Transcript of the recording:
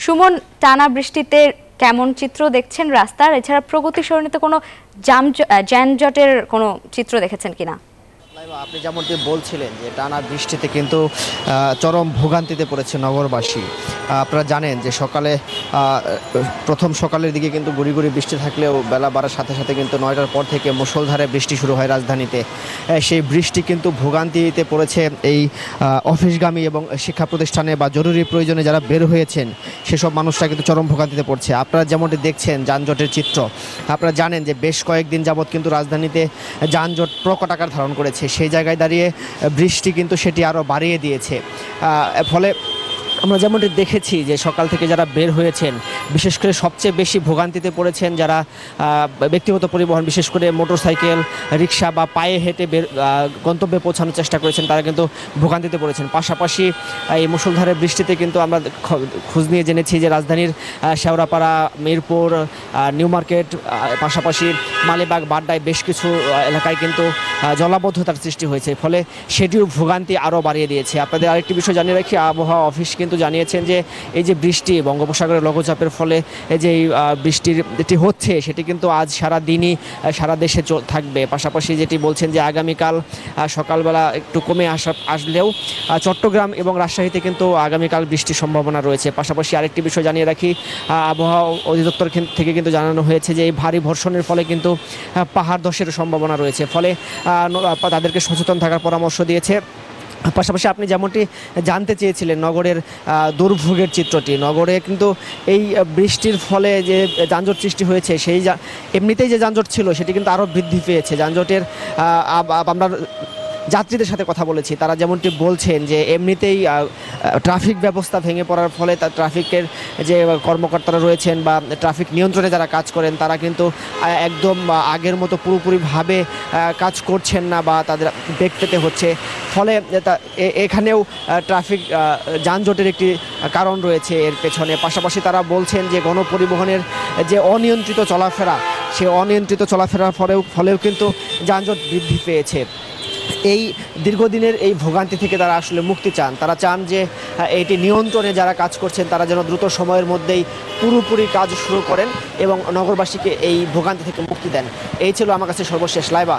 সুমন, টানা বৃষ্টিতে কেমন চিত্র দেখছেন রাস্তার? এছাড়া প্রগতি সরণিতে কোনো যানজটের কোনো চিত্র দেখেছেন কিনা? আপনি যেমনটি বলছিলেন যে টানা বৃষ্টিতে কিন্তু চরম ভোগান্তিতে পড়েছে নগরবাসী। আপনারা জানেন যে প্রথম সকালের দিকে কিন্তু গুড়ি গুড়ি বৃষ্টি থাকলেও বেলা বাড়ার সাথে সাথে কিন্তু 9টার পর থেকে মুষলধারে বৃষ্টি শুরু হয় রাজধানীতে। সেই বৃষ্টি কিন্তু ভোগান্তিতে পড়েছে এই অফিসগামী এবং শিক্ষা প্রতিষ্ঠানে বা জরুরি প্রয়োজনে যারা বের হয়েছেন সেসব মানুষরা কিন্তু চরম ভোগান্তিতে পড়ছে। আপনারা যেমনটি দেখছেন যানজটের চিত্র, আপনারা জানেন যে বেশ কয়েকদিন যাবৎ কিন্তু রাজধানীতে যানজট প্রকট আকার ধারণ করেছে। সেই জায়গায় দাঁড়িয়ে বৃষ্টি কিন্তু সেটি আরও বাড়িয়ে দিয়েছে। ফলে আমরা যেমনটি দেখেছি যে সকাল থেকে যারা বের হয়েছেন, বিশেষ করে সবচেয়ে বেশি ভোগান্তিতে পড়েছেন যারা ব্যক্তিগত পরিবহন, বিশেষ করে মোটরসাইকেল, রিক্সা বা পায়ে হেঁটে গন্তব্যে পৌঁছানোর চেষ্টা করেছেন, তারা কিন্তু ভোগান্তিতে পড়েছেন। পাশাপাশি এই মুষলধারে বৃষ্টিতে কিন্তু আমরা খোঁজ নিয়ে জেনেছি যে রাজধানীর শেওড়াপাড়া, মিরপুর, নিউ মার্কেট, পাশাপাশি মালিবাগ, বাড্ডায় বেশ কিছু এলাকায় কিন্তু জলাবদ্ধতার সৃষ্টি হয়েছে। ফলে সেটিও ভোগান্তি আরও বাড়িয়ে দিয়েছে। আপনাদের আরেকটি বিষয় জানিয়ে রাখি, আবহাওয়া অফিস কিন্তু জানিয়েছেন যে এই যে বৃষ্টি, বঙ্গোপসাগরের লঘুচাপের ফলে এই যে বৃষ্টিটি হচ্ছে সেটি কিন্তু আজ সারা দিনই সারা দেশে থাকবে। পাশাপাশি যেটি বলছেন যে আগামীকাল সকালবেলা একটু কমে আসলেও চট্টগ্রাম এবং রাজশাহীতে কিন্তু আগামীকাল বৃষ্টির সম্ভাবনা রয়েছে। পাশাপাশি আরেকটি বিষয় জানিয়ে রাখি, আবহাওয়া অধিদপ্তর থেকে কিন্তু জানানো হয়েছে যে এই ভারী বর্ষণের ফলে কিন্তু পাহাড় ধসের সম্ভাবনা রয়েছে। ফলে তাদেরকে সচেতন থাকার পরামর্শ দিয়েছে। পাশাপাশি আপনি যেমনটি জানতে চেয়েছিলেন নগরের দুর্ভোগের চিত্রটি, নগরে কিন্তু এই বৃষ্টির ফলে যে যানজট সৃষ্টি হয়েছে সেই এমনিতেই যে যানজট ছিল সেটি কিন্তু আরও বৃদ্ধি পেয়েছে। যানজটের আমরা যাত্রীদের সাথে কথা বলেছি, তারা যেমনটি বলছেন যে এমনিতেই ট্রাফিক ব্যবস্থা ভেঙে পড়ার ফলে ট্রাফিকের যে কর্মকর্তারা রয়েছেন বা ট্রাফিক নিয়ন্ত্রণে যারা কাজ করেন তারা কিন্তু একদম আগের মতো পুরোপুরিভাবে কাজ করছেন না বা তাদের বেগ পেতে হচ্ছে। ফলে এখানেও ট্রাফিক যানজটের একটি কারণ রয়েছে এর পেছনে। পাশাপাশি তারা বলছেন যে গণপরিবহনের যে অনিয়ন্ত্রিত চলাফেরা, সে অনিয়ন্ত্রিত চলাফেরার ফলেও কিন্তু যানজট বৃদ্ধি পেয়েছে। এই দীর্ঘদিনের এই ভোগান্তি থেকে তারা আসলে মুক্তি চান। তারা চান যে এটি নিয়ন্ত্রণে যারা কাজ করছেন তারা যেন দ্রুত সময়ের মধ্যেই পুরোপুরি কাজ শুরু করেন এবং নগরবাসীকে এই ভোগান্তি থেকে মুক্তি দেন। এই ছিল আমার কাছে সর্বশেষ লাইভা।